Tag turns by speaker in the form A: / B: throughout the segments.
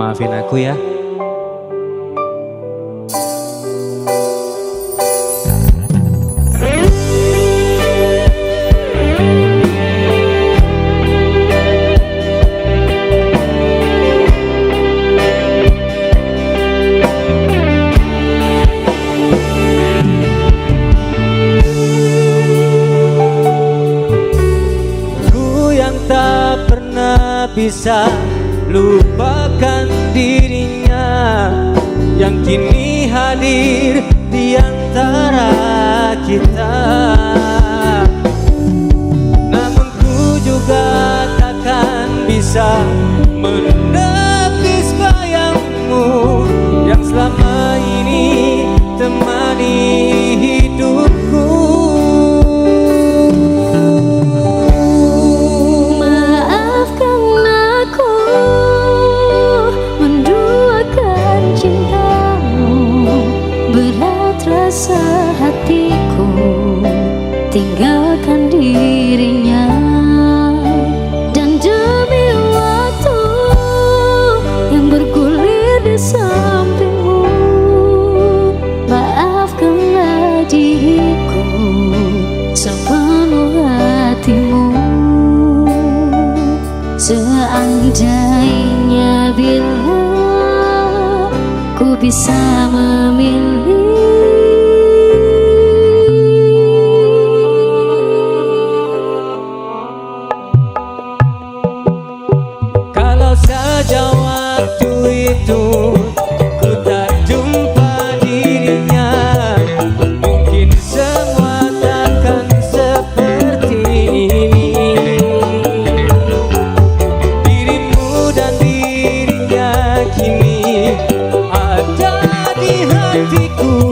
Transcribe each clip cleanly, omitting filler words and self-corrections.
A: maafin aku ya. Tak pernah bisa lupakan dirinya yang kini hadir di antara kita. Namun ku juga takkan bisa menepis bayangmu yang selama ini temani hidupku.
B: Rasa hatiku tinggalkan dirinya, dan demi waktu yang bergulir di sampingmu, maafkanlah diriku sepenuh hatimu. Seandainya bila ku bisa memilih,
A: saja waktu itu ku tak jumpa dirinya, mungkin semua takkan seperti ini. Dirimu dan dirinya kini ada di hatiku.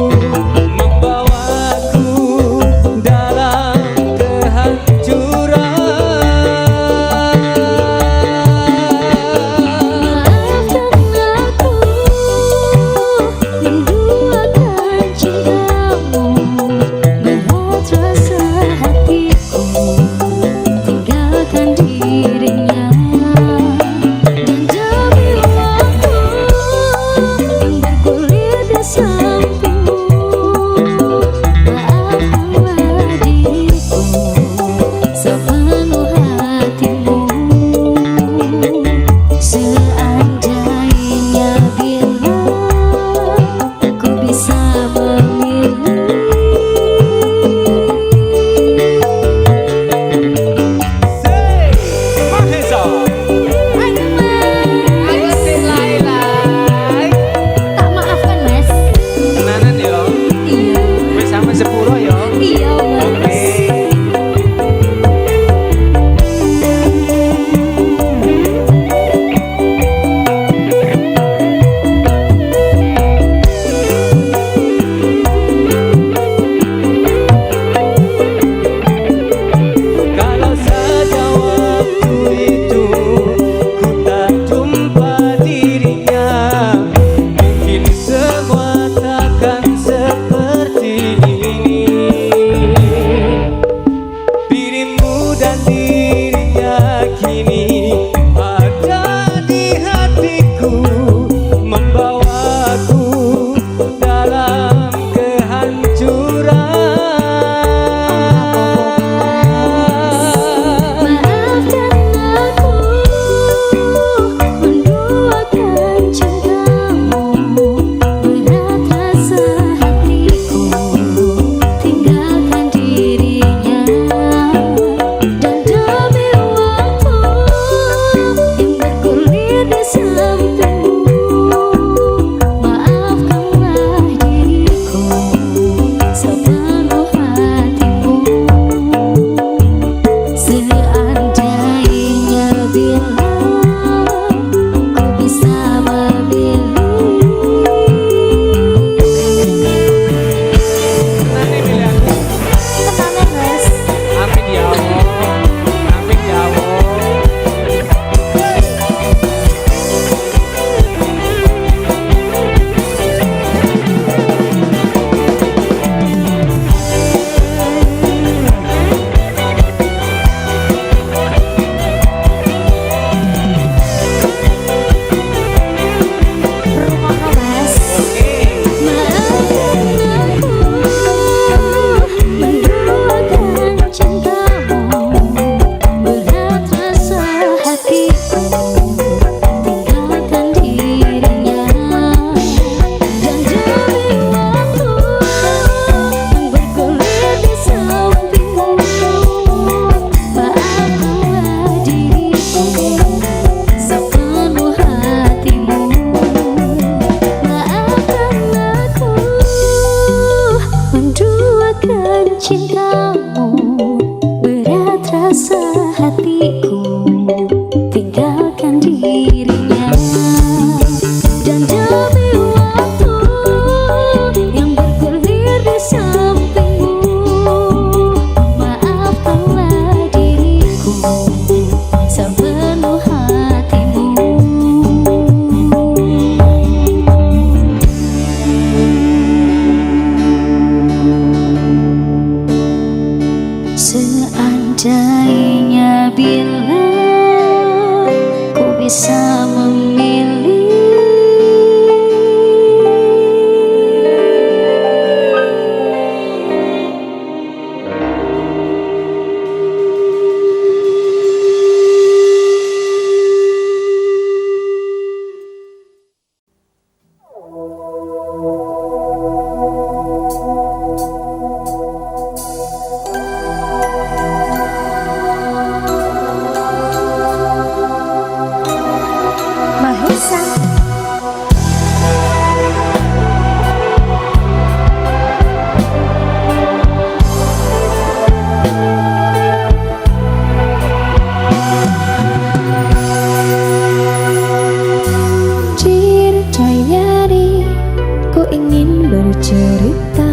C: ingin bercerita.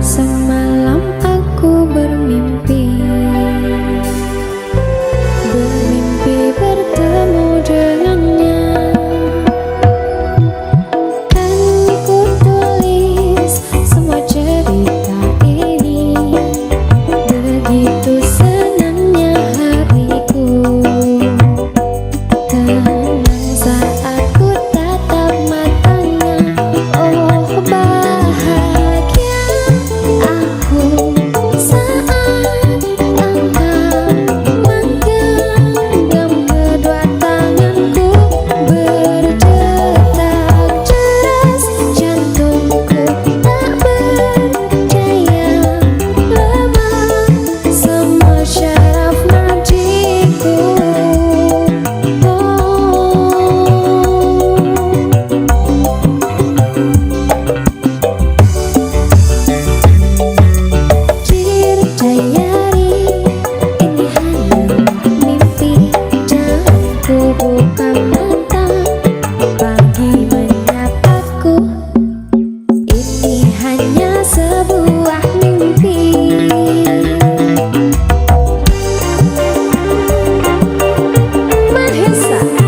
C: Semalam aku bermimpi bertemu dengannya. Dan ku tulis semua cerita ini. Begitu senangnya hatiku, tenang saat ku tatap matanya. Oh bahagia aku saat engkau menggenggam kedua tanganku. Berdetak deras jantungku tak berdaya lemah, semua syaraf nadiku. Dirjayari ini hanya mimpi, jangan ku buka mata pagi menyapaku. Ini hanya sebuah mimpi. Mahesa.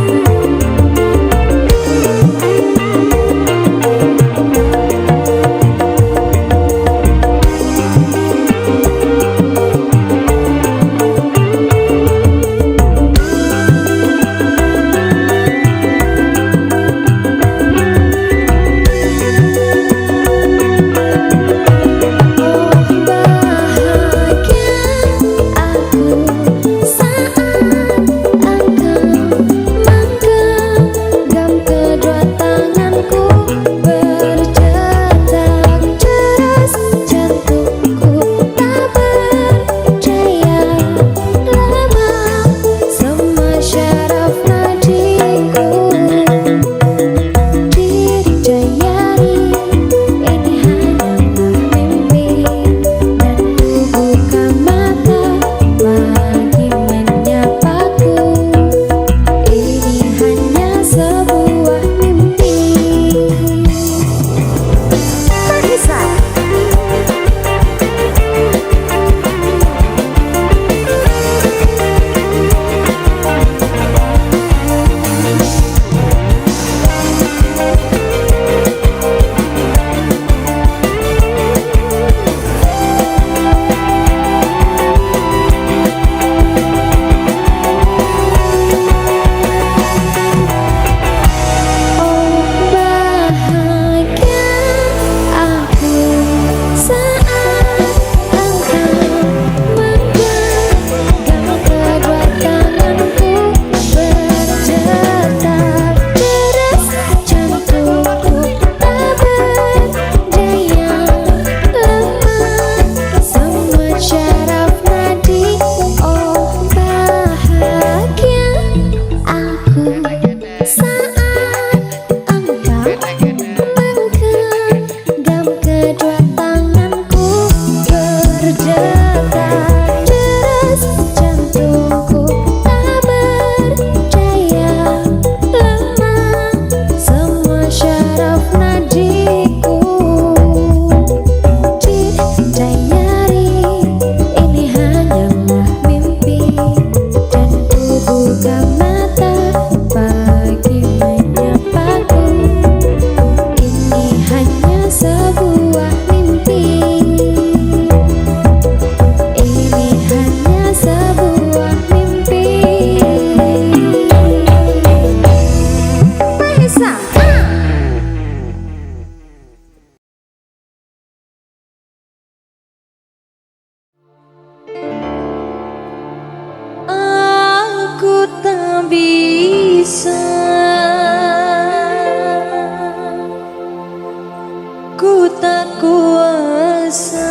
D: Ku tak kuasa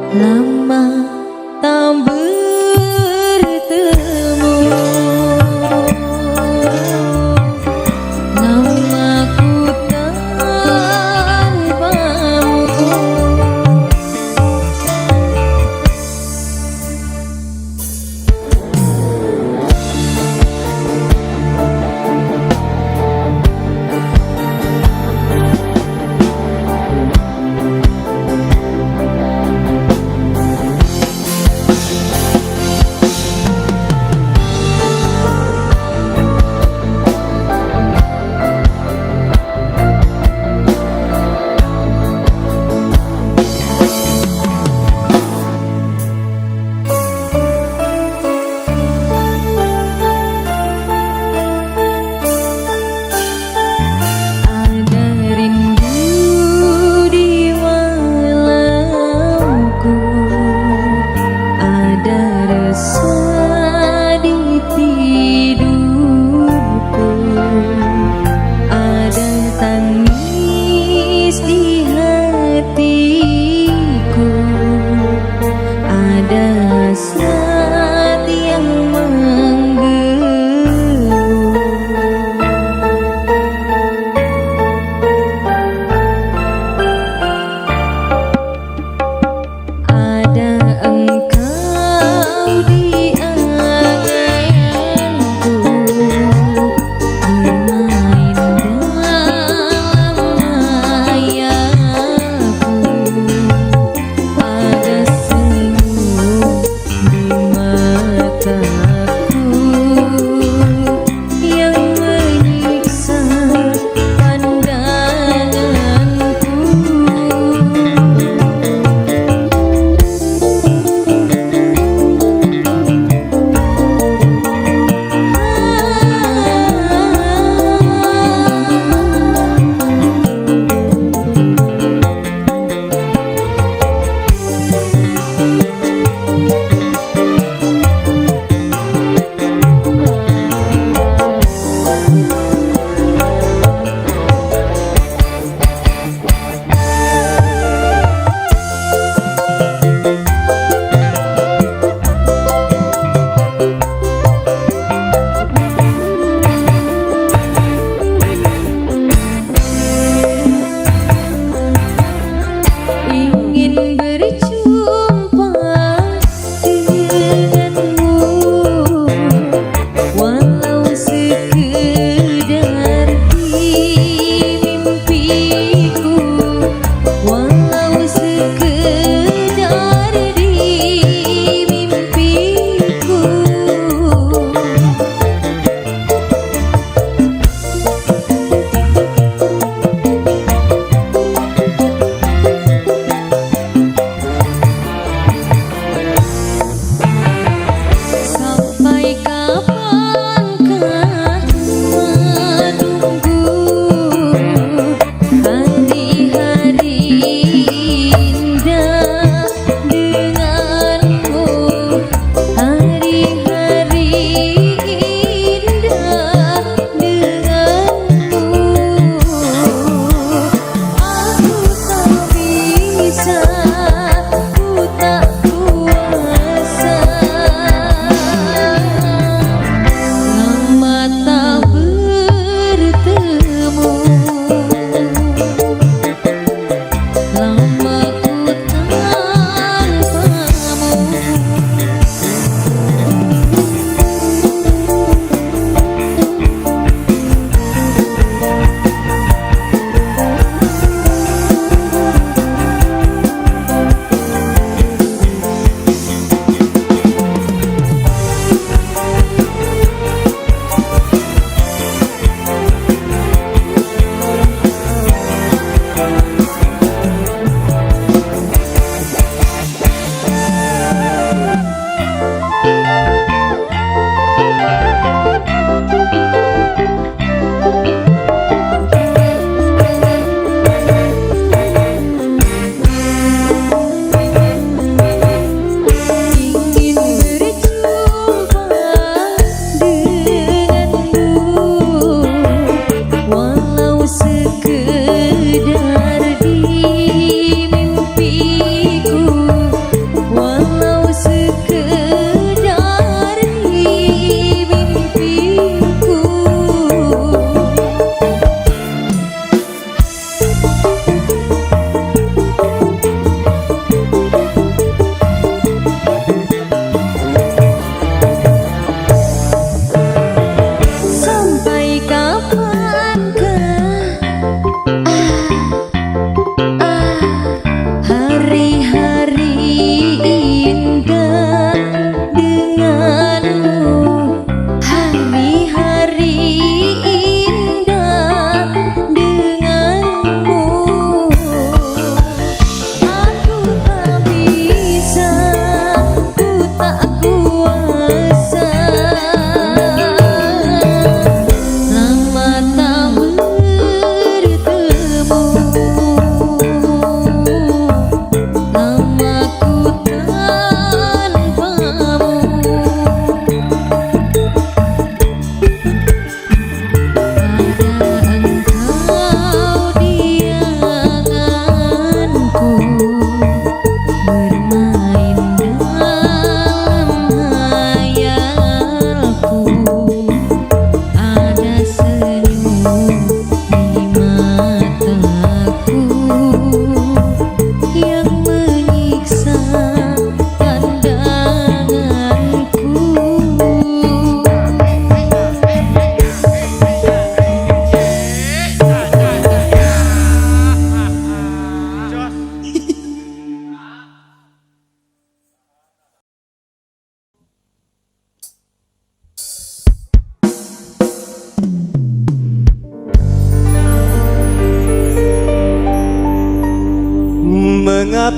D: lama tak bertemu, lama ku tanpamu.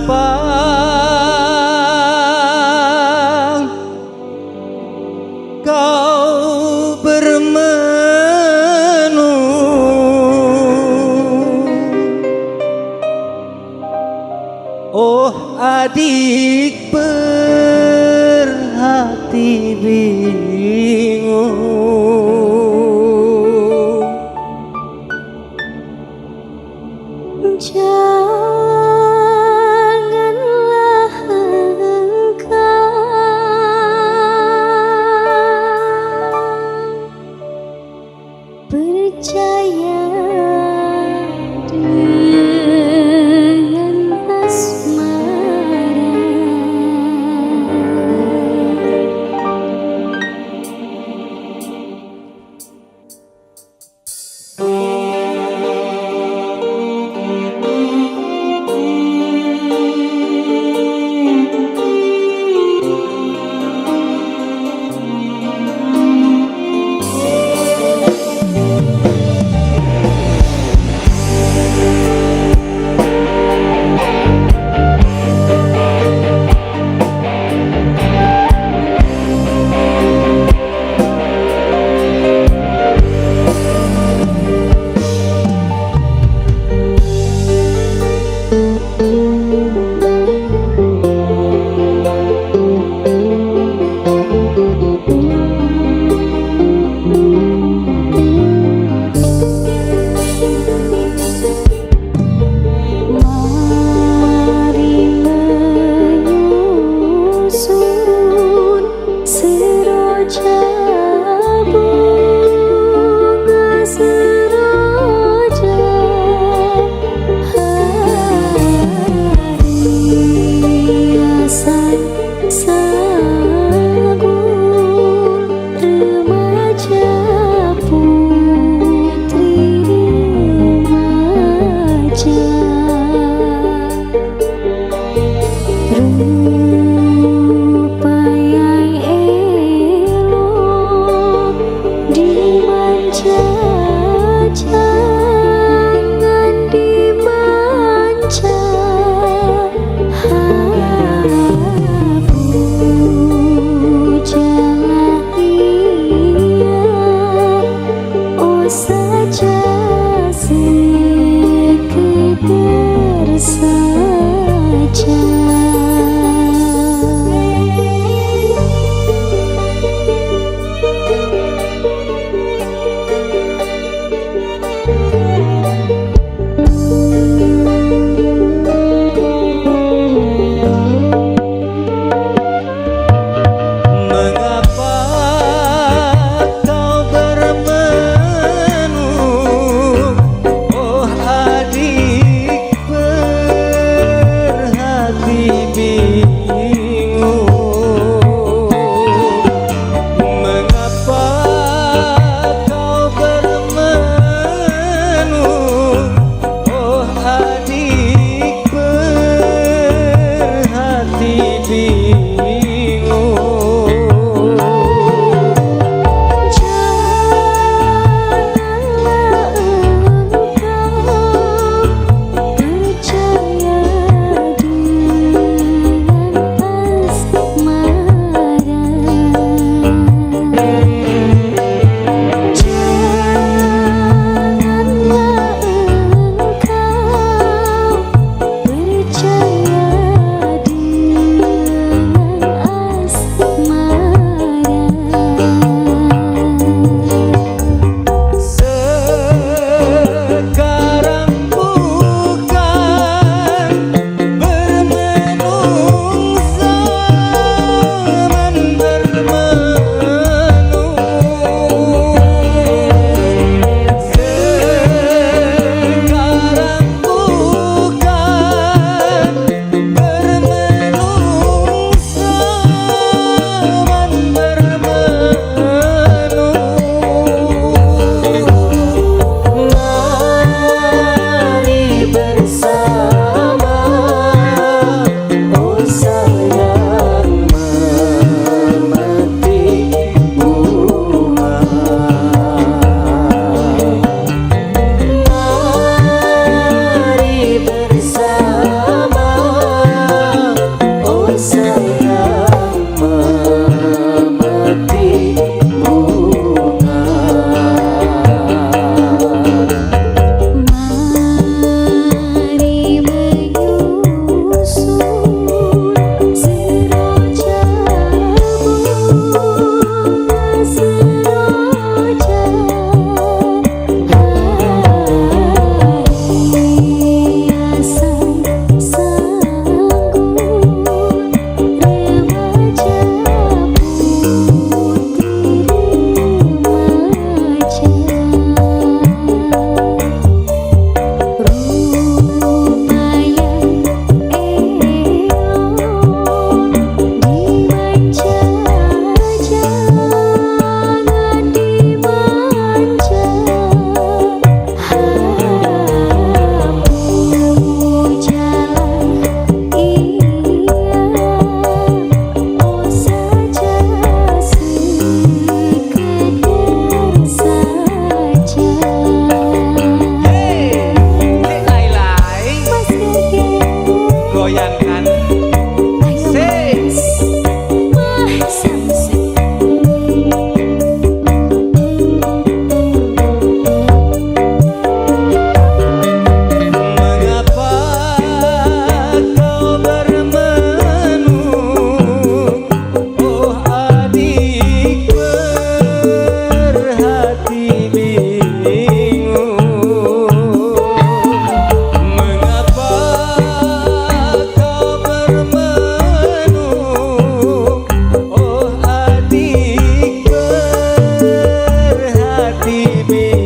A: gampang kau bermenung. Oh adik berhati bingung,
B: janganlah engkau percaya dengan asmara. Mari menyusun seroja bunga, seroja hiasan sagung remaja putri remaja. Rupa yang elok dimanja, jangan dimanja. Pujalah ia, oh saja sekedar saja.
A: hati bingung.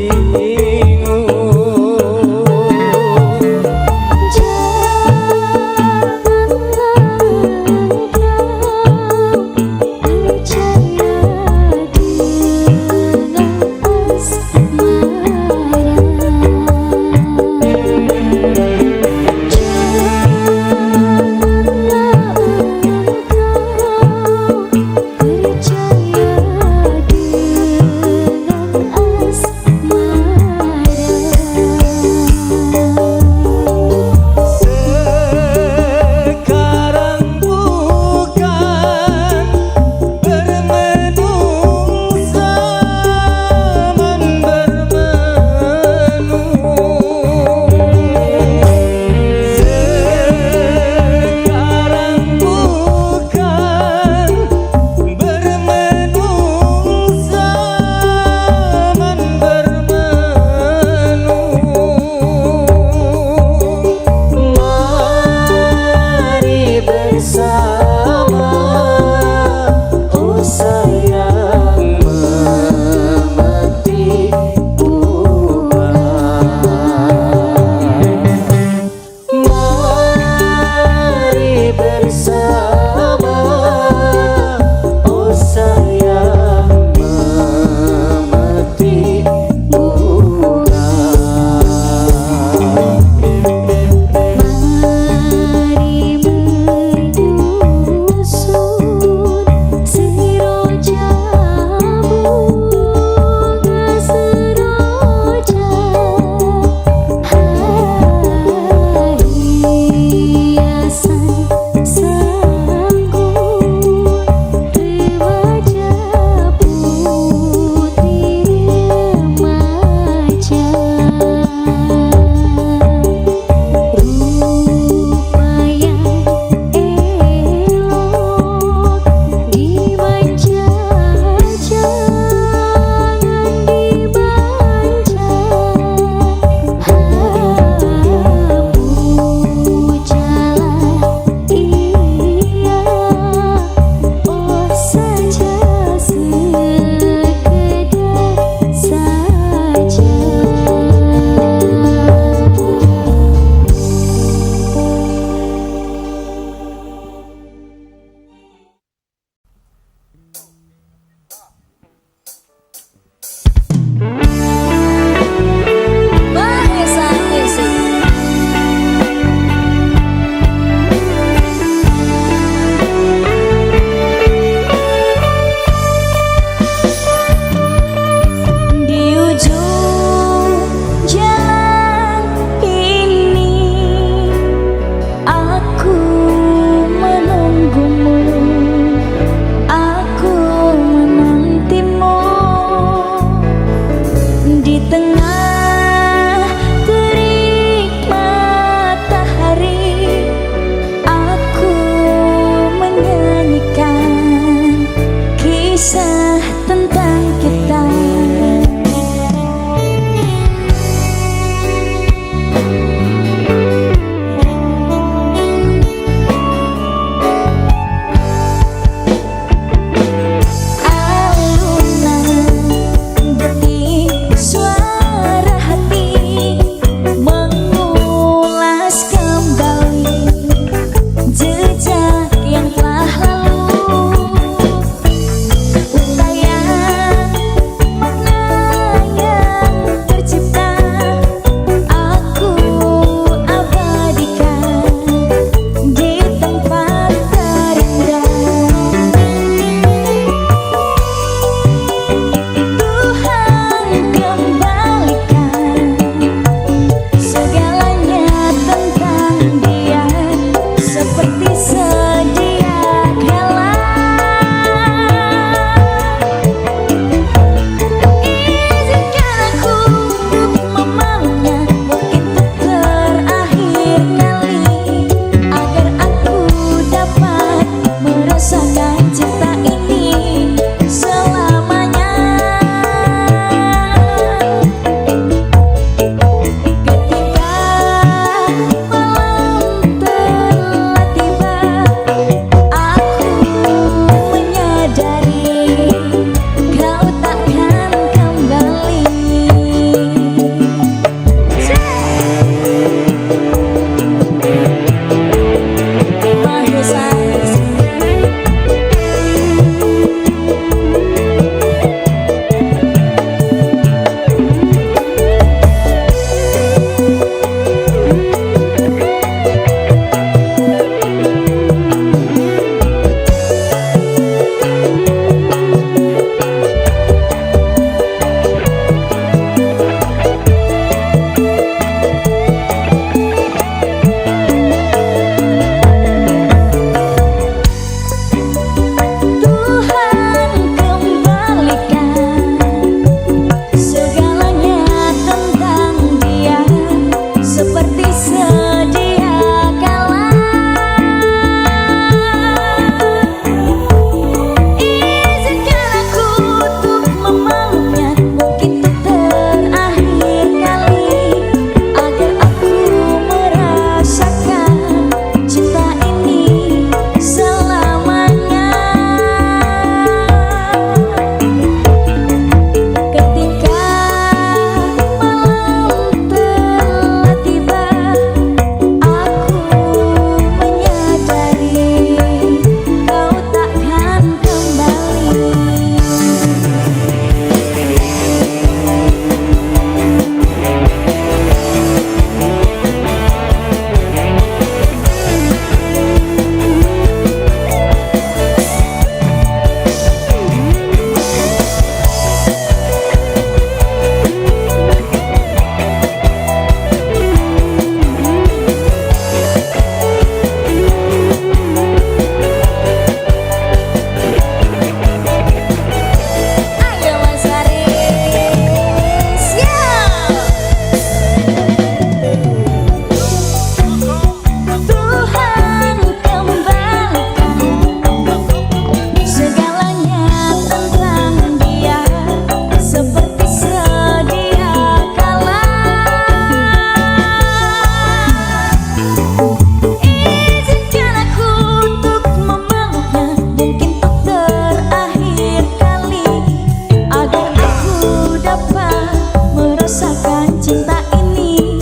D: dapat merasakan cinta ini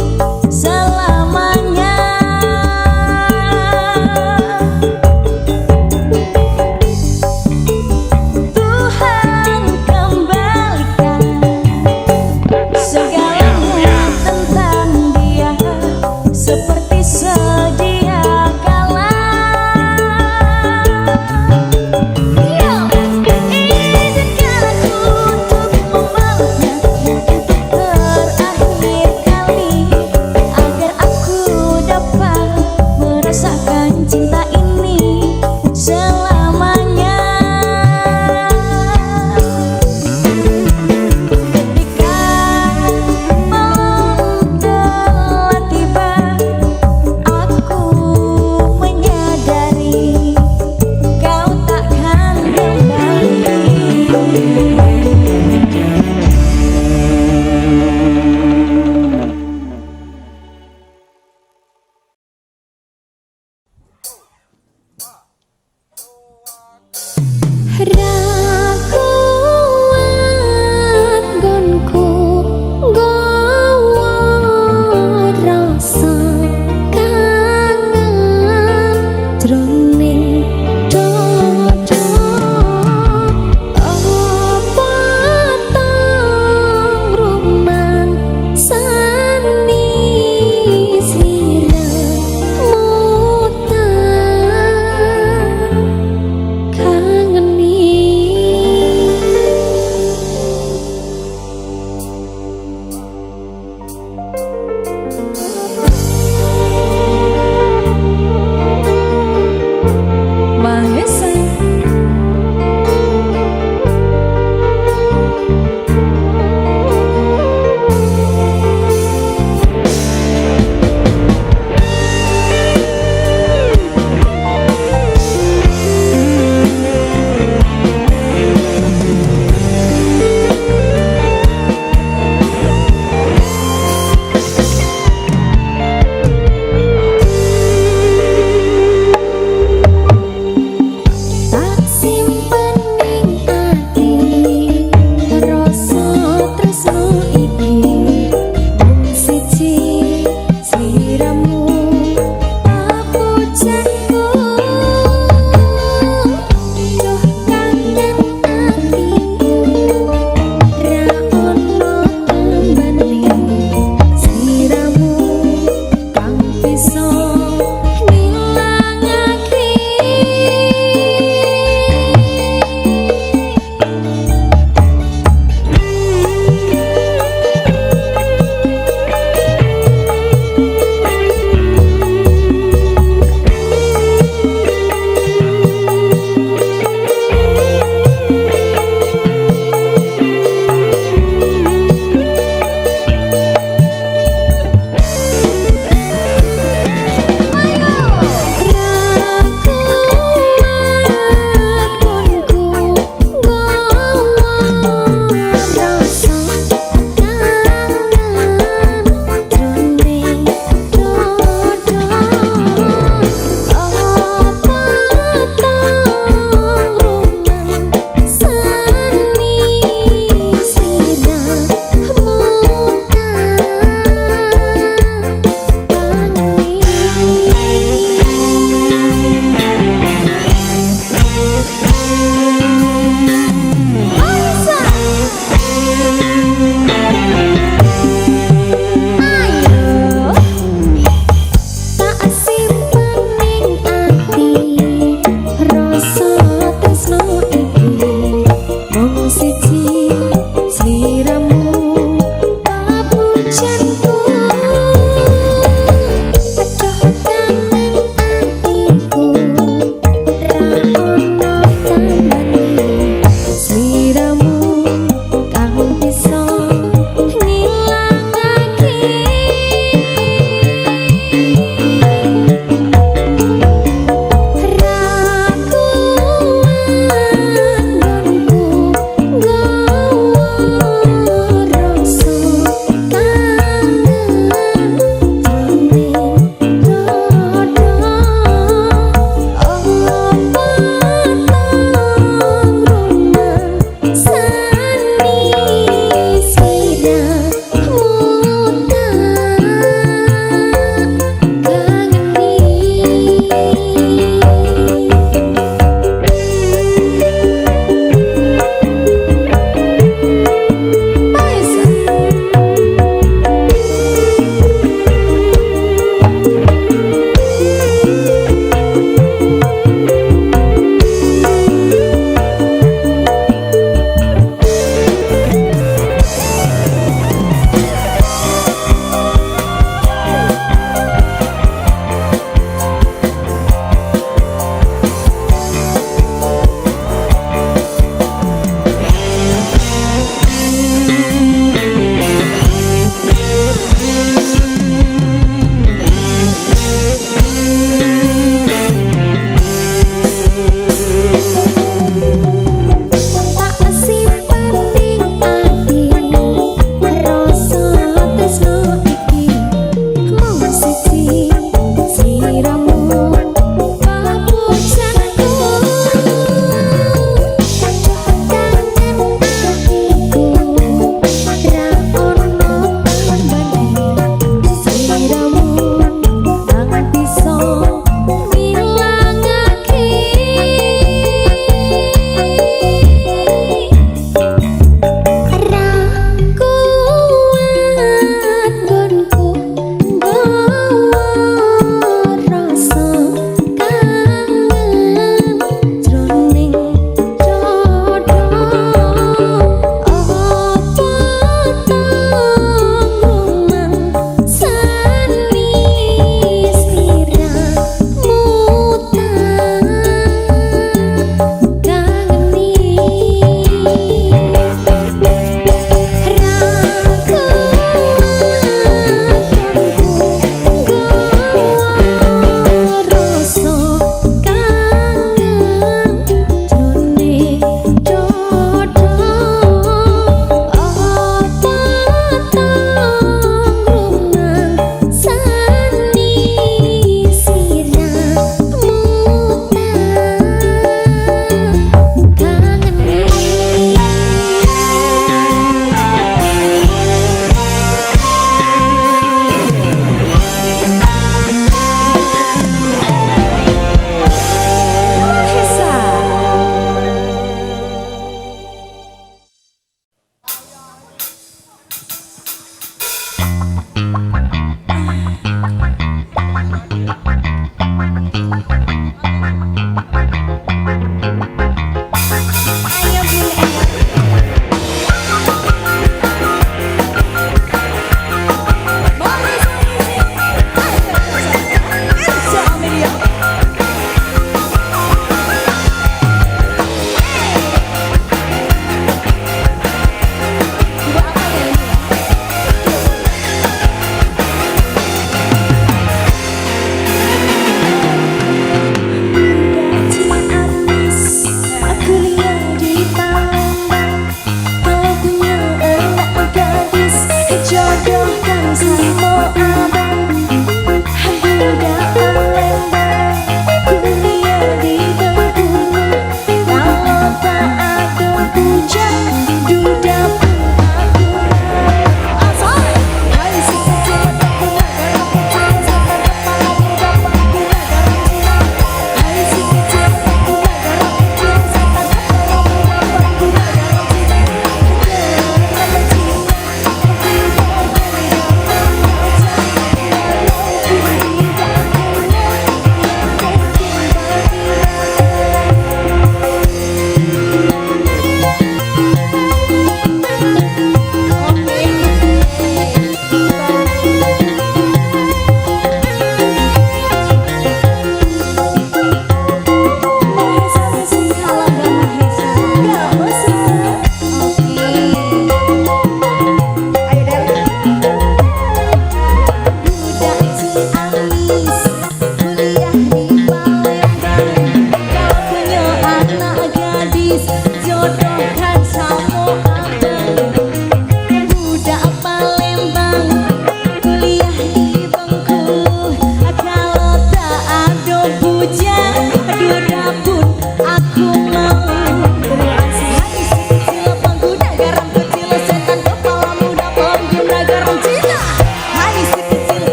D: selamanya. Tuhan kembalikan segalanya tentang dia seperti sedia kala. Izinkan aku untuk memeluknya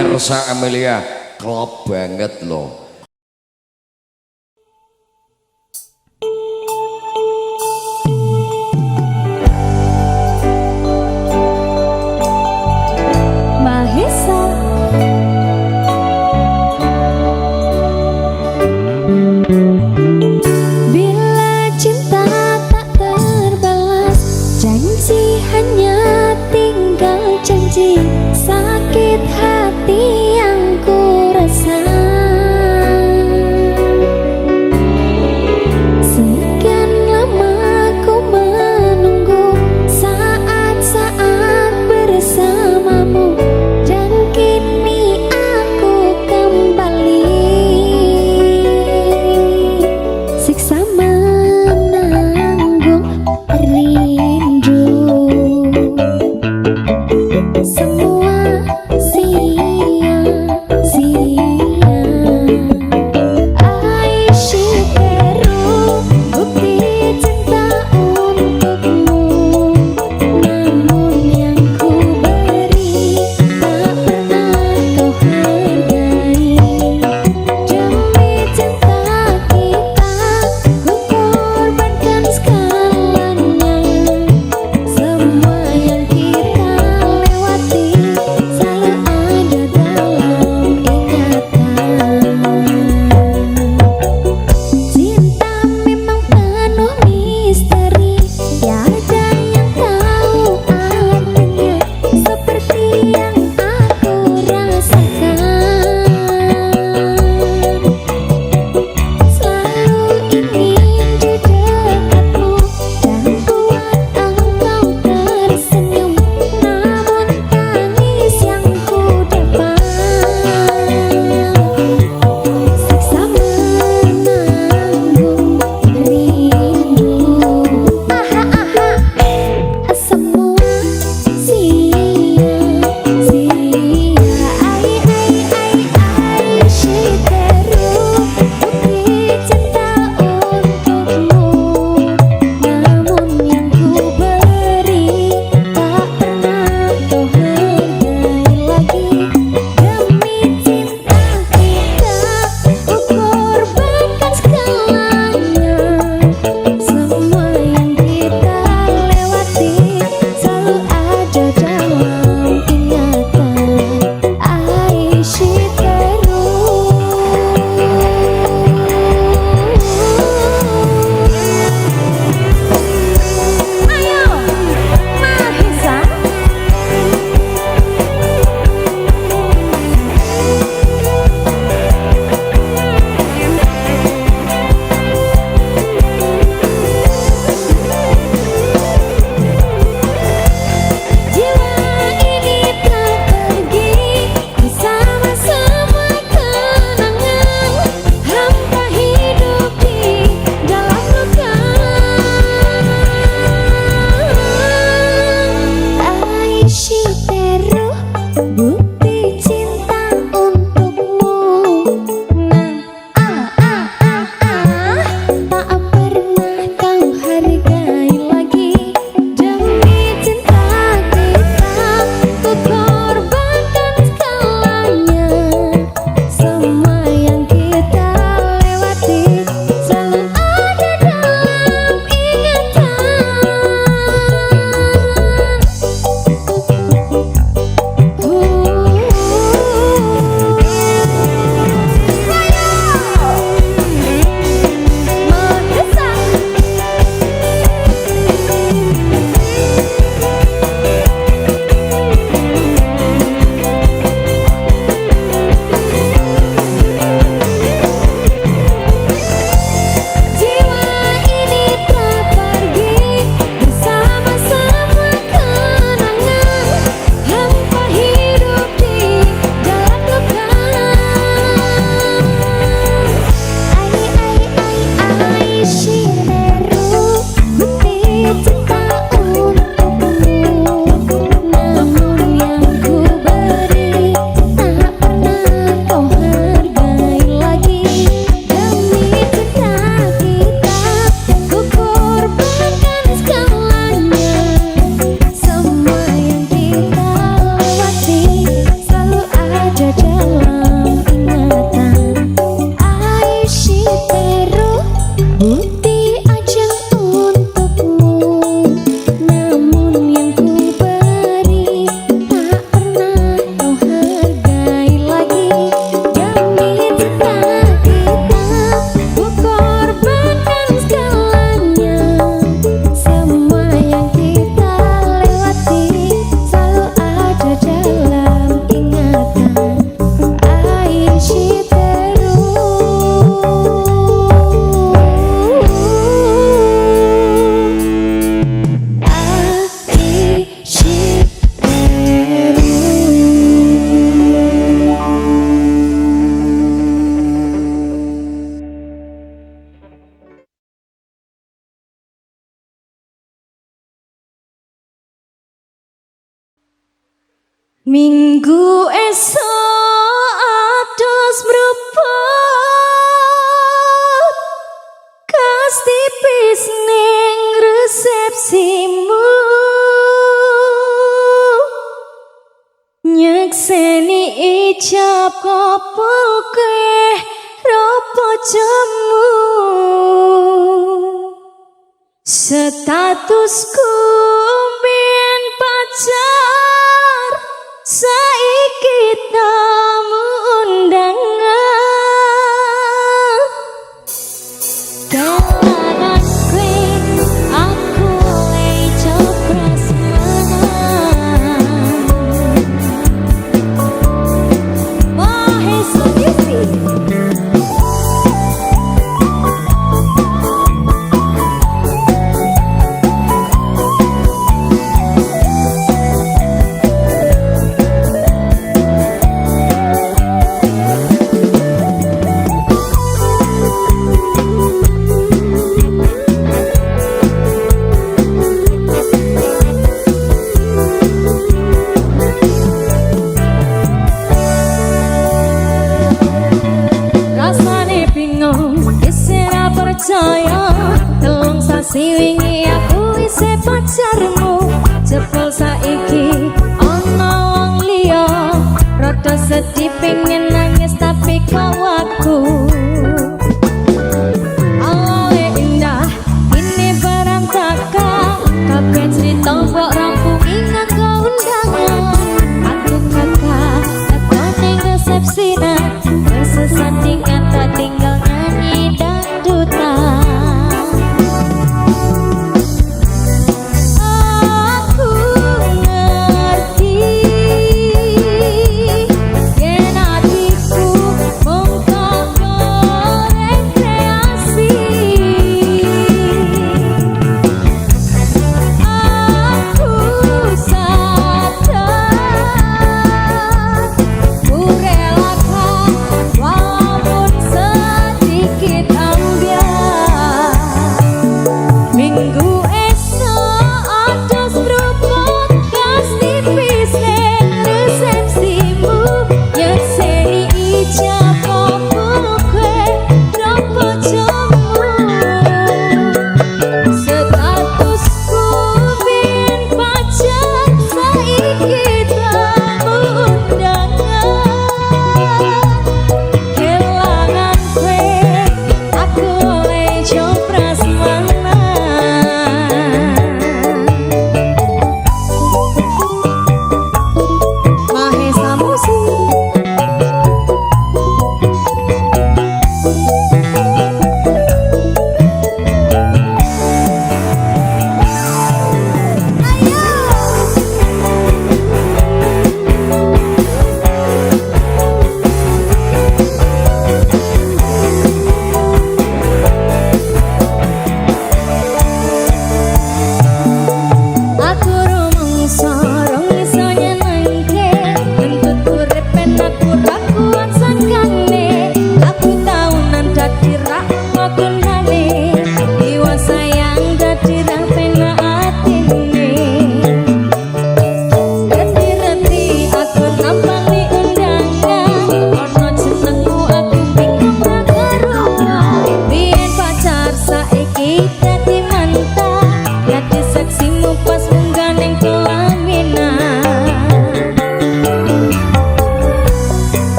E: Ersa Amelia klop banget loh.
B: Mahesa bila cinta tak terbalas, janji hanya tinggal janji, sakit hati yang ku rasa.
D: Minggu esok atus mruput kas tipis ning resepsimu nyekseni ijab kopol kowe ropo jemu statusku mbiyen pacar saiki tamu undangan kalangan kowe aku leco prasmanan Mahesa TV. Rasane bingung, isira percaya telung sasi wingi aku isih pacarmu jebul saiki ana wong liya rada sedih pengen nangis tapi kawaku awale indah ini berantakan kabeh cerita mbok rampungi nganggo undangan aku kakak tak ning resepsinan bersesandingan tak tinggal nyanyi dangdutan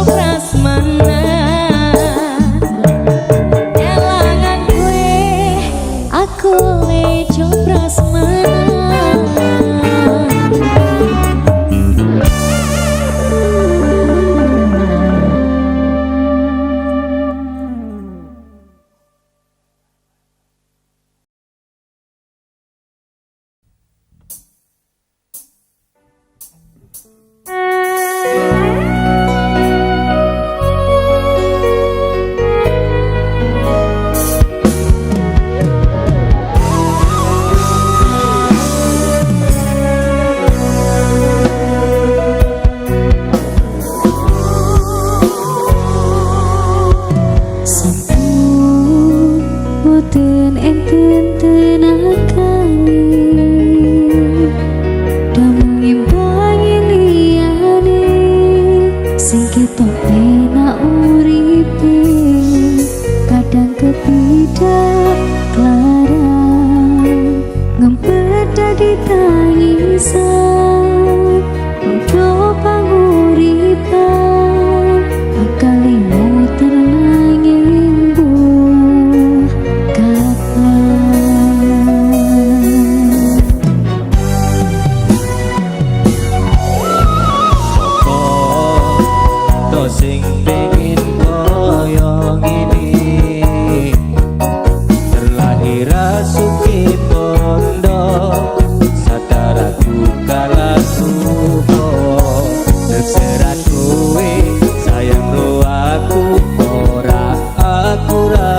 D: prasmanan elangan kowe aku lejo prasmanan.
B: Boten enten tenagane damung imbangi liyane sing ketok penak uripe kadang kepidak klarang ngempet dadi tangisan padha panguripan bakal imut ternanging buah
A: To sing pengen koyo ngene terlahir rasuki tondo sadaraku kala supo terserah kowe sayang lo aku ora aku ra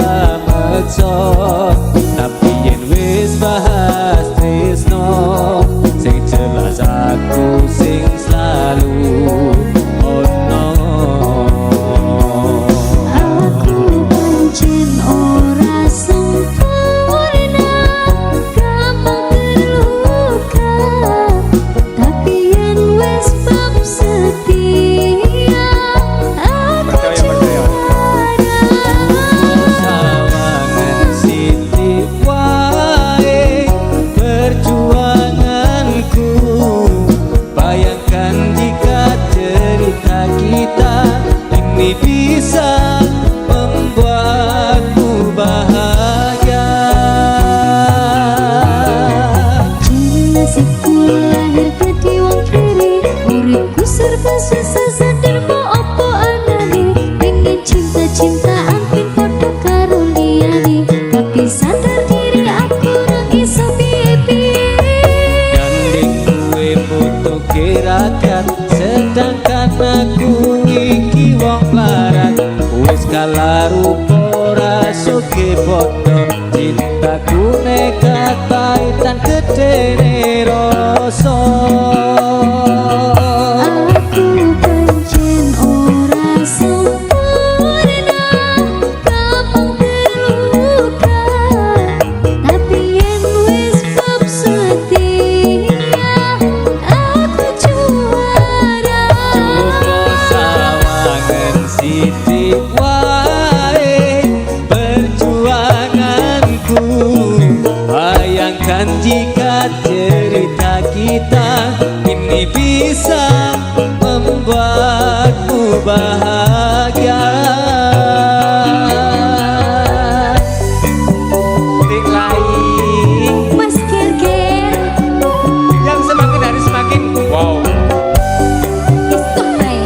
A: meksa tapi yen wis bahas tresno sing jelas aku sing selalu ono.
B: Aku pancen ora sempurna, gampang terluka. Tapi yen wis bab setia, aku juara.
A: Sawangan sithik wae perjuanganku. Bayangkan jika cerita kita ini bisa membuatku bahagia.
B: Nasibku lahir dadi wong kiri, uripku serba susah sadarmu opo anane. Pengen cinta-cintaan pin padha karo liyane, tapi sadar diri aku ora iso piye-piye.
A: Gandeng kuwe foto kirakat sedangkan aku iki wong larat wis kalah rupa rasuke padha cintaku nekat paitan gedene rasa.
B: Aku pancen ora sempurna, gampang terluka. Tapi yen wis bab setia, aku juara.
A: Coba sawangan sithik wae perjuanganku. Bayangkan jika cerita kita ini bisa membuatku bahagia. Tik lain
B: Mas Ger-ger,
A: yang semakin hari semakin wow.
B: istok bae.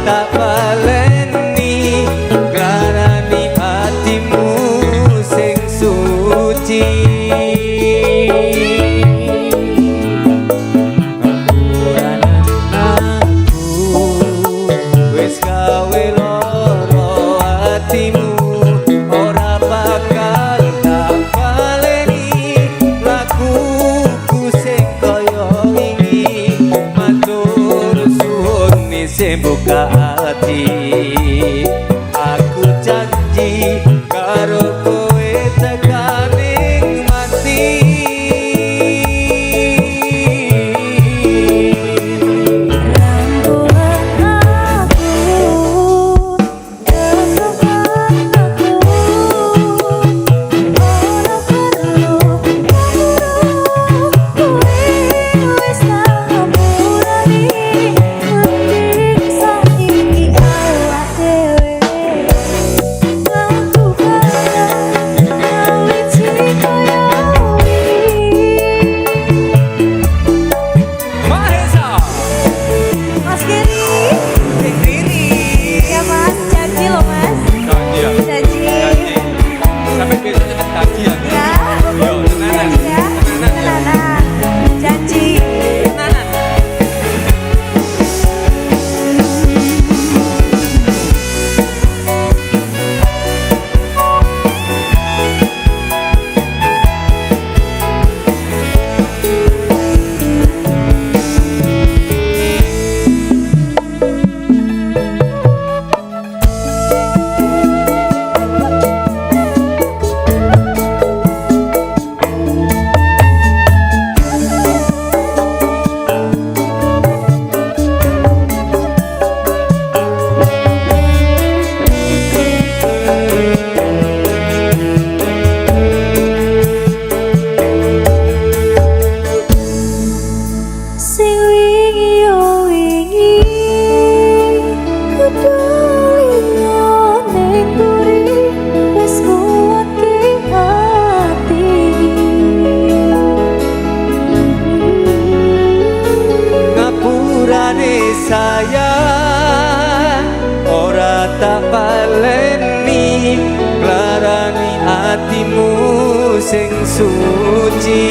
A: tak baleni klarani hatimu sing suci. Ngapuranen aku wis gawe loro hatimu, ora bakal tak baleni lakuku sing kaya iki. Matur suwun sing buka hati, aku janji karo kowe tekaning mati. Sayang ora tak baleni klarani hatimu sing suci.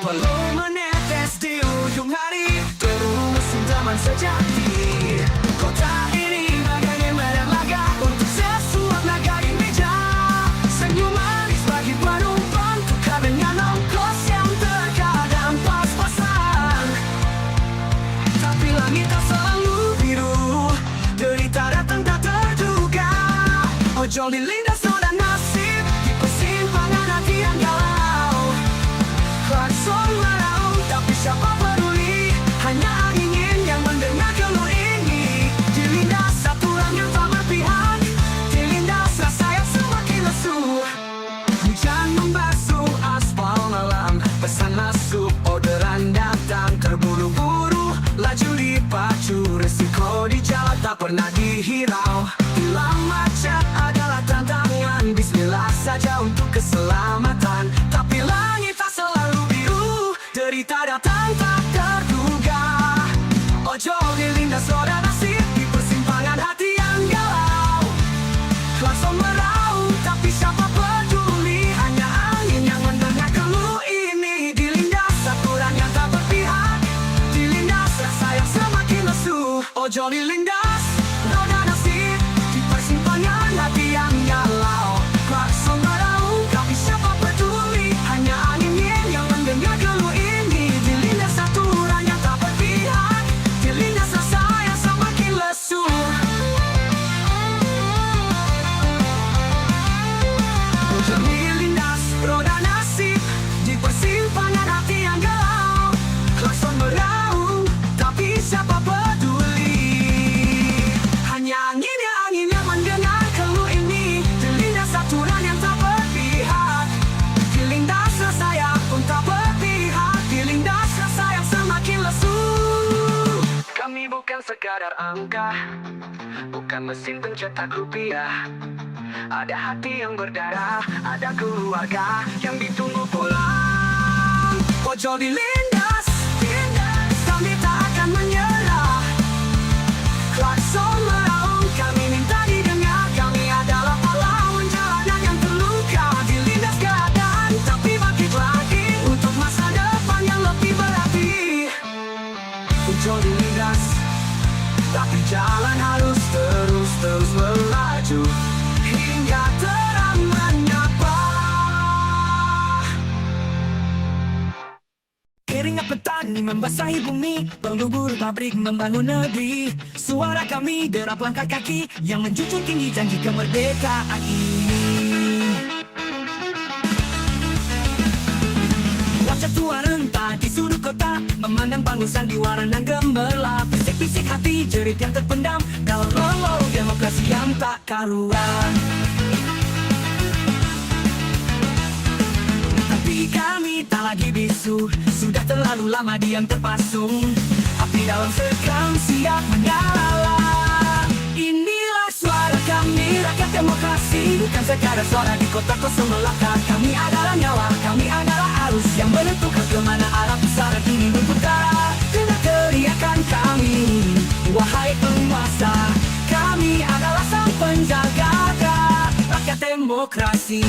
A: Walau menetes di ujung hari, terus zaman sejati. Kota ini bagaikan medan laga untuk sesuap naga meja. Senyum manis bagi penumpang, tukar dengan ongkos yang terkadang pas-pasan. Tapi langit tak selalu biru, derita datang tak terduga. Ojol dilindas roda nasib di persimpangan hati yang galau. Klakson meraung tapi siapa peduli, hanya angin yang mendengar keluh ini. Dilindas aturan yang tak berpihak, dilindas rasa yang semakin lesu. Hujan membasuh aspal malam, pesan masuk, orderan datang terburu-buru. Laju dipacu, resiko di jalan tak pernah dihirau. Hilang macet adalah tantangan, bismillah saja untuk keselamatan. Tapi langit tak selalu biru, derita datang tak terduga. Ojol dilindas roda nasib di persimpangan hati yang galau. Klakson meraung tapi siapa peduli, hanya angin yang mendengar keluh ini. Dilindas aturan yang tak berpihak, dilindas rasa yang semakin lesu. Ojol dilindas roda nasib di persimpangan hati yang galau. Klakson meraung tapi siapa peduli, hanya angin yang mendengar keluh ini. Dilindas aturan yang tak berpihak, dilindas rasa yang semakin lesu. Ojol dilindas roda nasib di persimpangan hati yang galau. Klakson meraung tapi siapa peduli, hanya angin yang mendengar keluh ini. Dilindas aturan yang tak berpihak, dilindas rasa yang pun tak berpihak, dilindas rasa yang semakin lesu. Kami bukan sekadar angka, bukan mesin pencetak rupiah. Ada hati yang berdarah, ada keluarga yang ditunggu pulang. Ojol dilindas, kami tak akan menyerah. Klakson meraung, kami minta didengar. Kami adalah pahlawan jalanan yang terluka. Dilindas keadaan, tapi bangkit lagi untuk masa depan yang lebih berarti. Ojol dilindas, tapi jalan harus terus melaju hingga terang menyapa. Keringat petani membasahi bumi, pelubur pabrik membangun negeri. Suara kami derap langkah kaki yang menjunjung tinggi janji kemerdekaan ini. Wajah tua renta di sudut kota, memandang panggung sandiwara dan gemerlap. Bisik-bisik hati jerit yang terpendam dalam lolol demokrasi yang tak karuan. Tapi kami tak lagi bisu, sudah terlalu lama diam terpasung. Api dalam sekam siap menyala. Inilah suara kami, rakyat demokrasi, bukan sekadar suara di kota kosong melaka. Kami adalah nyawa, kami adalah arus yang menentukan kemana arah pusara ini berputar. Dengar teriakan kami, wahai penguasa, kami adalah sang penjaga rakyat demokrasi.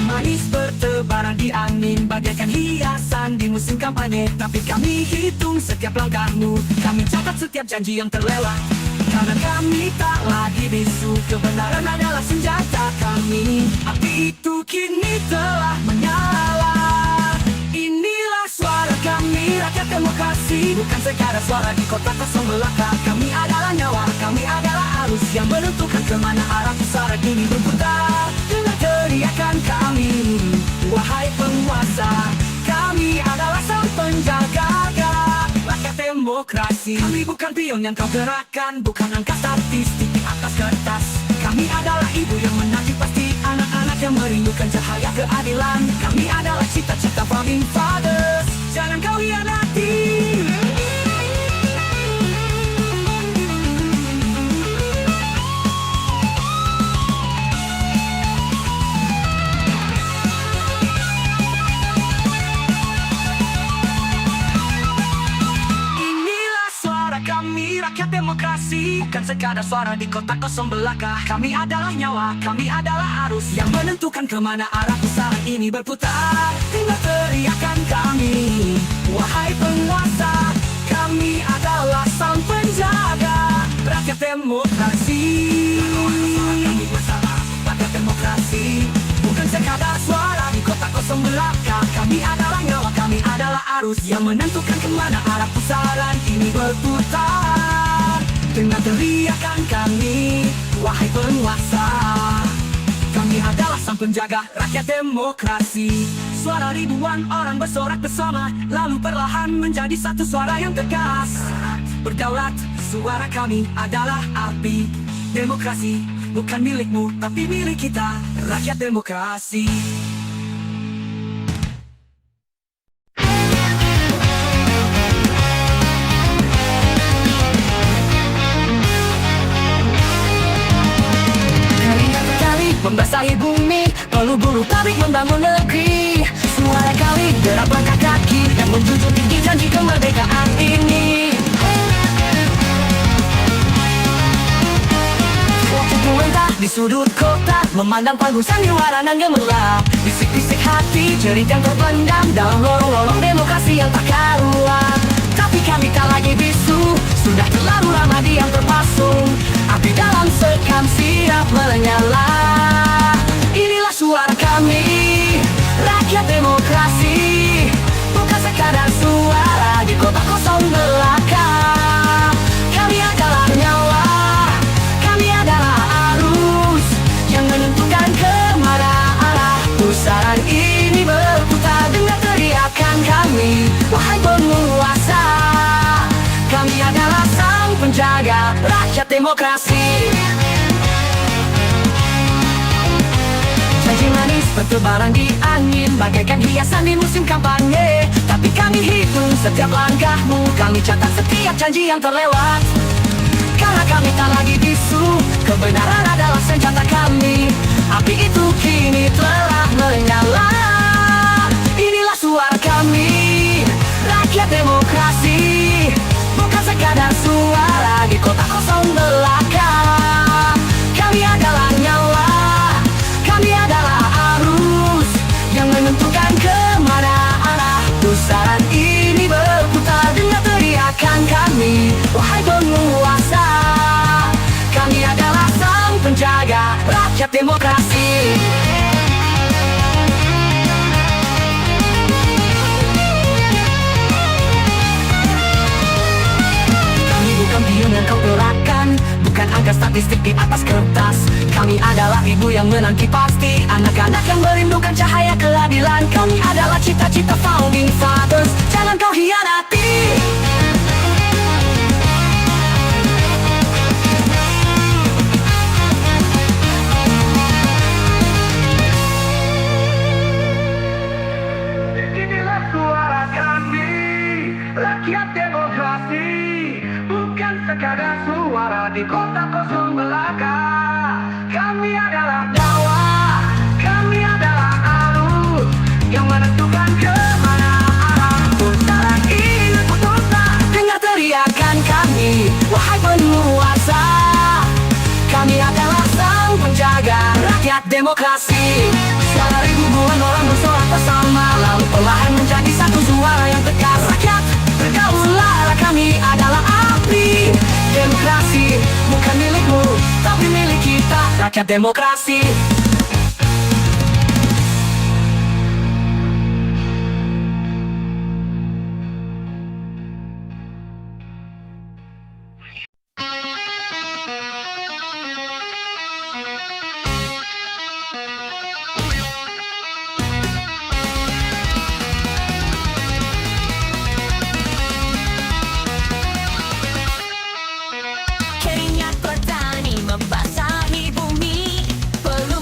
A: Manis bertebaran di angin, bagaikan hiasan di musim kampanye. Tapi kami hitung setiap langkahmu, kami catat setiap janji yang terlewat. Karena kami tak lagi bisu, kebenaran adalah senjata kami. Api itu kini telah menyala. Inilah suara kami, rakyat demokrasi, bukan sekadar suara di kota kosong belaka. Kami adalah nyawa, kami adalah arus yang menentukan kemana arah pusara ini berputar. Dengar teriakan kami, wahai penguasa, kami adalah sang penjaga rakyat demokrasi. Kami bukan pion yang kau gerakkan, bukan angka statistik di atas kertas. Kami adalah ibu yang menanti pasti anak-anak yang merindukan cahaya keadilan. Kami adalah cita-cita founding fathers, jangan kau hianati. Inilah suara kami, rakyat demokrasi, bukan sekadar suara di kotak kosong belaka. Kami adalah nyawa, kami adalah arus yang menentukan kemana arah pusaran ini berputar. Tinggal teriakan kami, wahai penguasa, kami adalah sang penjaga rakyat demokrasi. Kami bersama rakyat demokrasi, bukan sekadar suara di kotak kosong belaka. Kami adalah nyawa, kami adalah arus yang menentukan kemana arah pusaran ini berputar. Dengan teriakan kami, wahai penguasa, kami adalah sang penjaga rakyat demokrasi. Suara ribuan orang bersorak bersama, lalu perlahan menjadi satu suara yang tegas. Berdaulat, suara kami adalah api. Demokrasi bukan milikmu, tapi milik kita, rakyat demokrasi. Membasahi bumi, perlu buruh pabrik membangun negeri. Suara kali derap langkah kaki yang menjunjung tinggi janji kemerdekaan ini. Waktu kuentah di sudut kota, memandang panggung sandiwara nan gemerlap. Bisik-bisik hati, jerit yang terpendam dalam lorong-lorong demokrasi yang tak karuan. Tapi kami tak lagi bisu, sudah terlalu lama diam terpasung. Api dalam sekam siap menyala. Inilah suara kami, rakyat demokrasi, bukan sekadar suara di kotak kosong belaka. Kami adalah nyawa, kami adalah arus yang menentukan kemana arah pusaran ini berputar. Dengan teriakan kami, wahai penguasa, kami adalah sang penjaga rakyat demokrasi. Janji manis bertebaran di angin, bagaikan hiasan di musim kampanye. Tapi kami hitung setiap langkahmu, kami catat setiap janji yang terlewat. Karena kami tak lagi bisu, kebenaran adalah senjata kami. Api itu kini telah menyala. Inilah suara kami, rakyat demokrasi, bukan sekadar suara di kotak kosong belaka. Kami adalah nyawa, kami adalah arus yang menentukan kemana arah pusaran ini berputar. Dengan teriakan kami, wahai penguasa, kami adalah sang penjaga rakyat demokrasi. Bukan pion yang kau gerakan, bukan angka statistik di atas kertas. Kami adalah ibu yang menanti pasti, anak-anak yang merindukan cahaya keadilan. Kami adalah cita-cita founding fathers, jangan kau hianati. Inilah suara kami, rakyat demokrasi, bukan sekadar suara di kotak kosong belaka. Kami adalah nyawa, kami adalah arus yang menentukan kemana arah pusaran ini berputar. Dengar teriakan kami, wahai penguasa, kami adalah sang penjaga rakyat demokrasi. Suara ribuan orang bersorak bersama, lalu perlahan menjadi satu suara yang tegas. Rakyat bergaulah, kami adalah api. Demokrasi bukan milikmu, tapi milik kita, rakyat demokrasi. Keringat petani membasahi bumi, perlu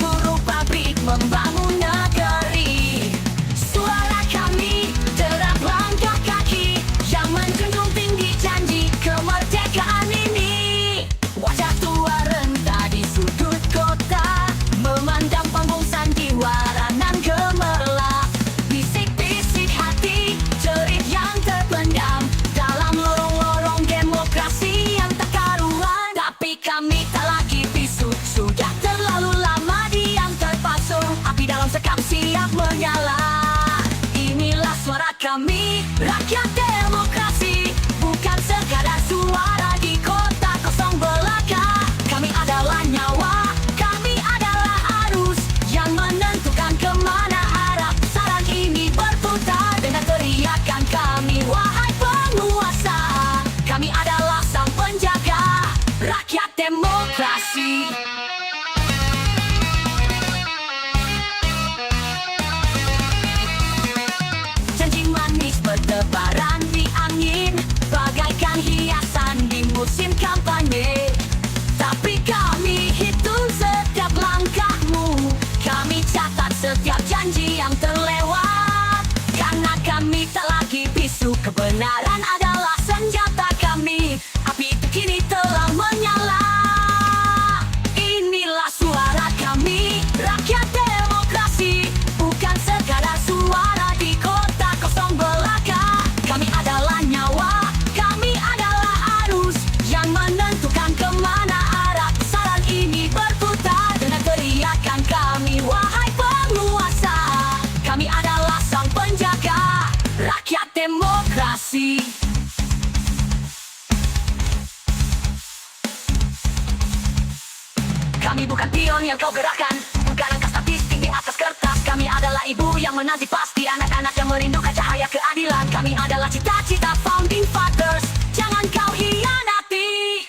A: demokrasi. Janji manis bertebaran di angin, bagaikan hiasan di musim kampanye. Tapi kami hitung setiap langkahmu, kami catat setiap janji yang terlewat. Karena kami tak lagi bisu, kebenaran adalah senjata kami. Api itu kini telah menyala. Inilah suara kami, rakyat demokrasi, bukan sekadar suara di kota kosong belaka. Kami adalah nyawa, kami adalah arus yang menentukan kemana arah pusaran ini berputar. Dengan teriakan kami, wahai penguasa, kami adalah sang penjaga rakyat demokrasi. Kami bukan pion yang kau gerakkan, bukan angka statistik di atas kertas. Kami adalah ibu yang menanti pasti anak-anak yang merindukan cahaya keadilan. Kami adalah cita-cita founding fathers, jangan kau hianati.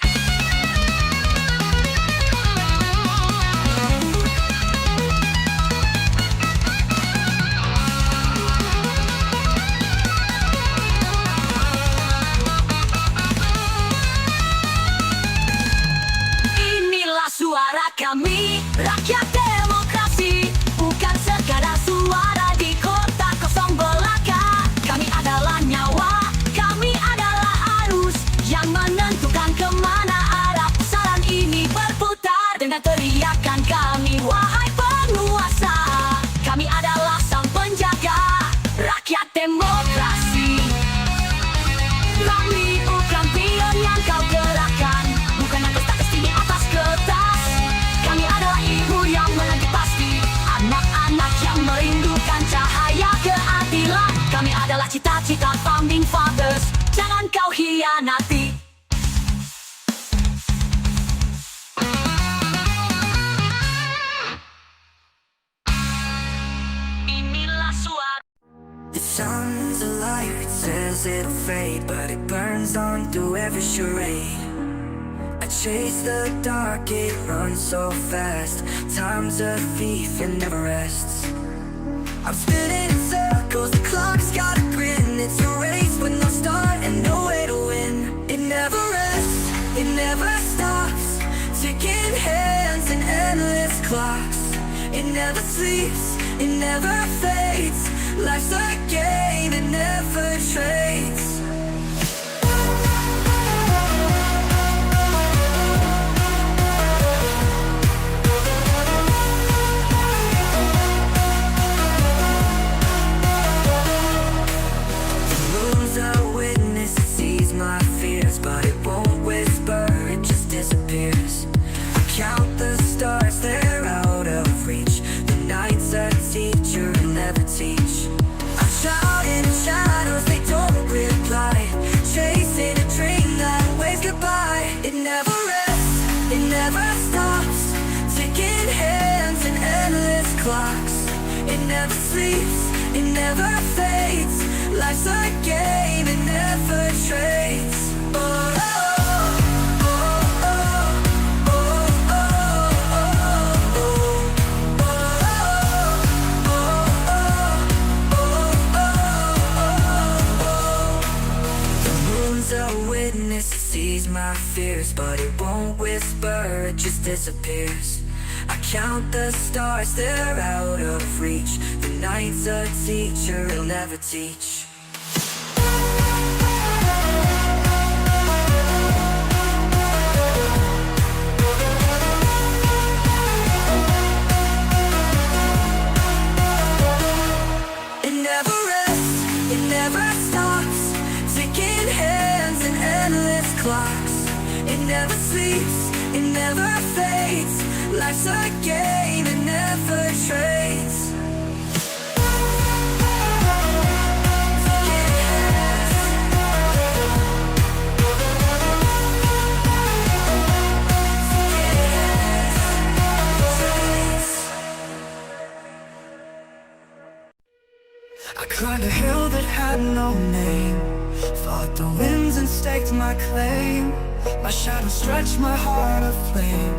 A: Inilah suara kami, rakyat demokrasi, bukan sekadar suara di kota kosong belaka. Kami adalah nyawa, kami adalah arus yang menentukan kemana arah pusaran ini berputar. Dengan teriakan kami, wahai penguasa, kami adalah sang penjaga rakyat demokrasi. Kami bukan pion yang kau gerakkan, bukan angka statistik di atas kertas. Kami adalah ibu yang menanti pasti anak-anak yang merindukan cahaya keadilan. Kami adalah cita-cita founding fathers, jangan kau hianati. Inilah suara.
F: The sun's alive, it says it'll fade, but it burns on through every charade. I chase the dark, it runs so fast. Time's a thief, it never rests. I'm spinning in circles, the clock's got a grin. It's a race with no start and no way to win. It never rests, it never stops. Ticking hands and endless clocks. It never sleeps, it never fades. Life's a game, it never trades. The moon's a witness, it sees my fears, but it won't whisper, it just disappears. I count the stars, they're out of reach. The night's a teacher, it'll never teach. I'm shouting in shadows, they don't reply. Chasing a dream that waves goodbye. It never rests, it never stops. Ticking hands and endless clocks. It never sleeps, it never fades. Life's a game, it never trades. Oh, oh, oh, oh, oh, oh, oh, a witness, it sees my fears, but it won't whisper, it just disappears. I count the stars, they're out of reach. The night's a teacher, it'll never teach. It never rests, it never stops. Ticking hands and endless clocks. It never sleeps, it never fades. Life's a game, it never trades. I climbed a hill that had no name, fought the winds and staked my claim.
A: My shadow stretched my heart aflame.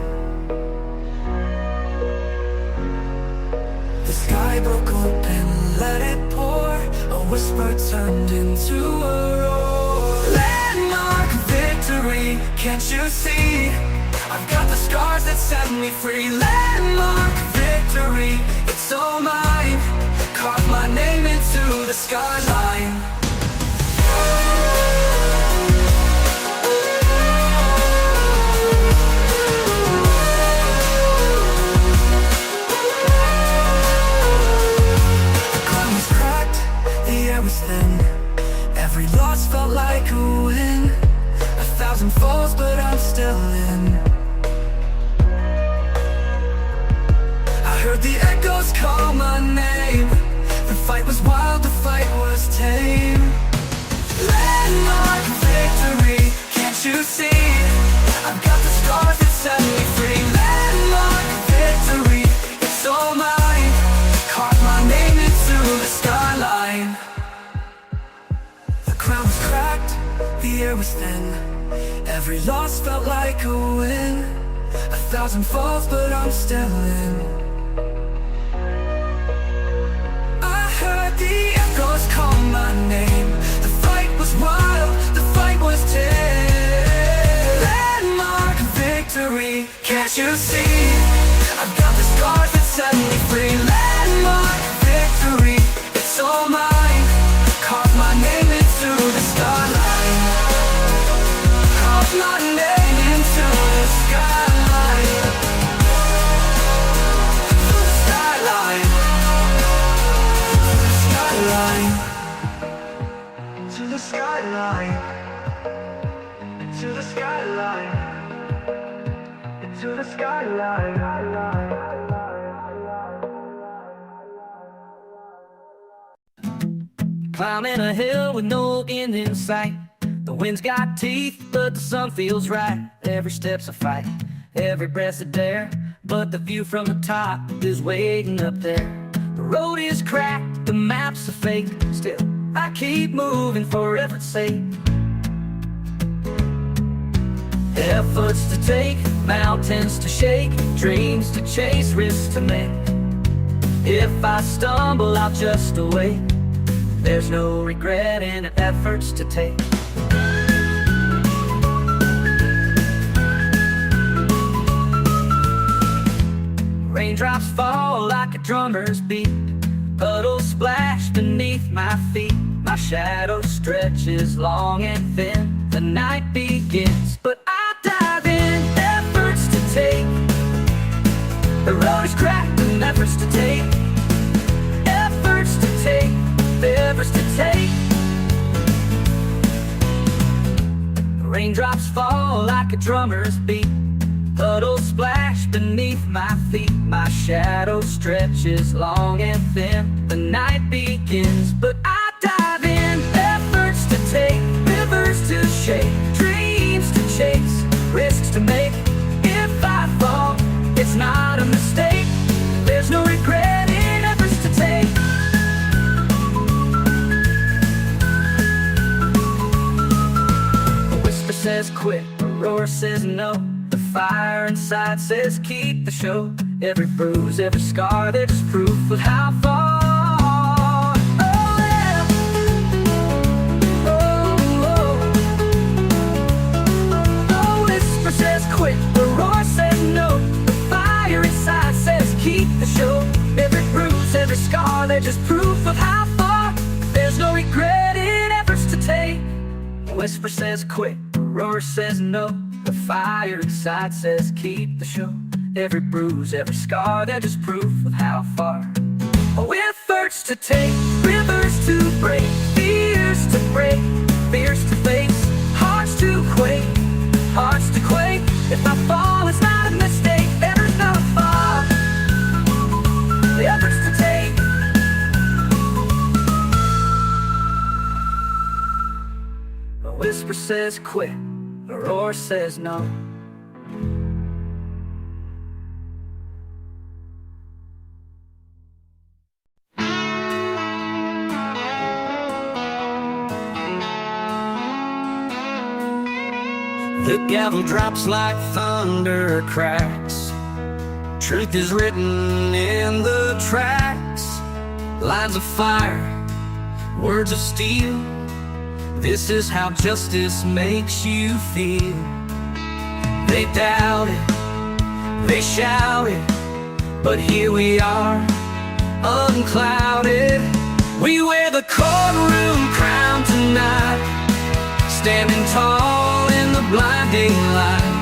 A: The sky broke open, let it pour. A whisper turned into a roar. Landmark victory, can't you see? I've got the scars that set me free. Landmark victory, it's all mine. Carve my name into the skyline. The ground was cracked, the air was thin. Every loss felt like a win. 1,000 falls, but I'm still in. I heard the echoes call my name. The fight was wild, the fight was tame. Landmark victory, can't you see? I've got the scars that set me free. Landmark victory, it's all mine. Carve my name into the skyline. The ground was cracked, the air was thin. Every loss felt like a win. 1,000 falls, but I'm still in. I heard the echoes call my name. The fight was wild, the fight was tame. Landmark victory, can't you see? I've got the scars that set me free. Landmark victory, it's all mine. Carve my name into the skyline. Carve my name into the skyline. The skyline. Skyline. To the skyline. To the skyline. To the skyline. Climbing a hill with no end in sight. The wind's got teeth, but the sun feels right. Every step's a fight, every breath's a dare. But the view from the top is waiting up there. The road is cracked, the map's a fake. Still, I keep moving for effort's sake. Efforts to take, mountains to shake, dreams to chase, risks to make. If I stumble, I'll just await. There's no regret in efforts to take. Raindrops fall like a drummer's beat. Puddles splash beneath my feet. My shadow stretches long and thin. The night begins, but I dive in. Efforts to take. The road is cracked and efforts to take. Efforts to take. Efforts to take. Raindrops fall like a drummer's beat. Puddles splash beneath my feet. My shadow stretches long and thin. The night begins, but I dive in. Efforts to take, rivers to shake, dreams to chase, risks to make. If I fall, it's not a mistake. There's no regret in efforts to take. A whisper says quit, a roar says no. The fire inside says keep the show. Every bruise, every scar, they're just proof of how far. Oh yeah. Oh, oh. The whisper says quit, the roar says no. The fire inside says keep the show. Every bruise, every scar, they're just proof of how far. There's no regret in efforts to take. The whisper says quit, the roar says no. The fire inside says keep the show. Every bruise, every scar, they're just proof of how far. Oh, efforts to take, rivers to break, fears to break, fears to face, hearts to quake, hearts to quake. If I fall, it's not a mistake. There's no fall. The efforts to take. A whisper says quit, a roar says no. The gavel drops like thunder cracks. Truth is written in the tracks. Lines of fire, words of steel. This is how justice makes you feel. They doubt it, they shout it, but here we are, unclouded. We wear the courtroom crown tonight, standing tall in the blinding light.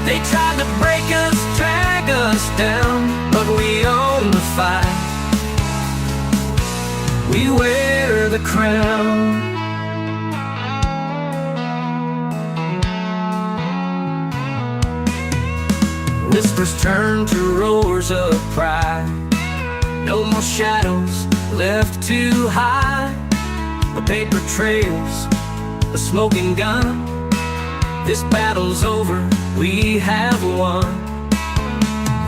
A: They tried to break us, drag us down, but we own the fight. We wear the crown. Whispers turn to roars of pride. No more shadows left to hide. The paper trails, the smoking gun. This battle's over, we have won.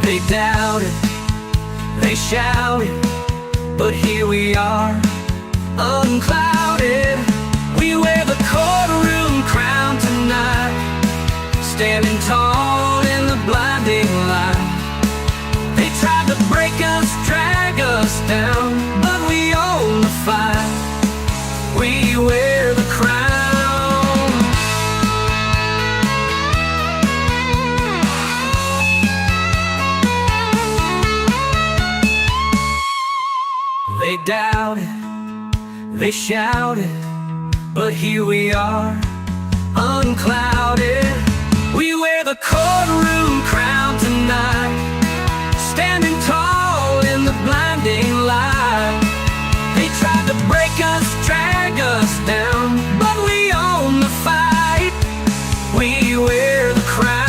A: They doubt it, they shout it, but here we are, unclouded. We wear the courtroom crown tonight, standing tall in the blinding light. They tried to break us, drag us down, but we own the fight. We wear the crown. They doubt it, they shout it, but here we are, unclouded. We wear the courtroom crown tonight, standing tall in the blinding light. They tried to break us, drag us down, but we own the fight. We wear the crown.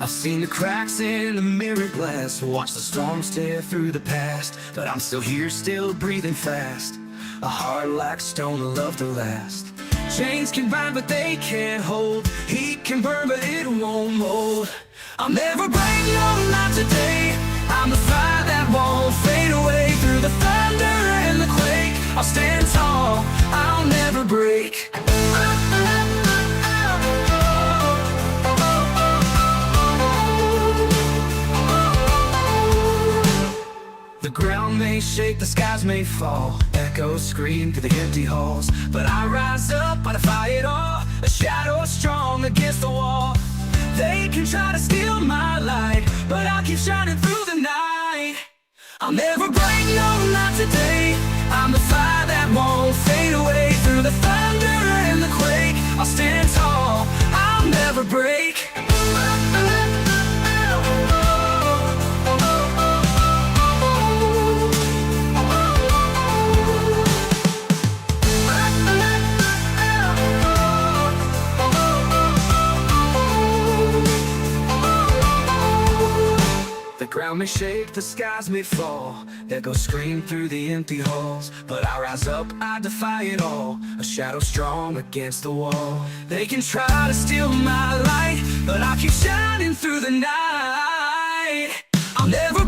A: I've seen the cracks in the mirror glass, watch the storm stare through the past, but I'm still here, still breathing fast. A heart like stone, a love to last. Chains can bind, but they can't hold. Heat can burn, but it won't mold. I'll never break, no, not today. I'm the fire that won't fade away. Through the thunder and the quake, I'll stand tall, I'll never break. The ground may shake, the skies may fall, echoes scream through the empty halls, but I rise up, I defy it all. A shadow strong against the wall. They can try to steal my light, but I'll keep shining through the night. I'll never break, no, not today. I'm the fire that won't fade away. Through the thunder and the quake, I'll stand tall, I'll never break. The ground may shake, the skies may fall, echoes scream through the empty halls, but I rise up, I defy it all. A shadow strong against the wall. They can try to steal my light, but I'll keep shining through the night. I'll never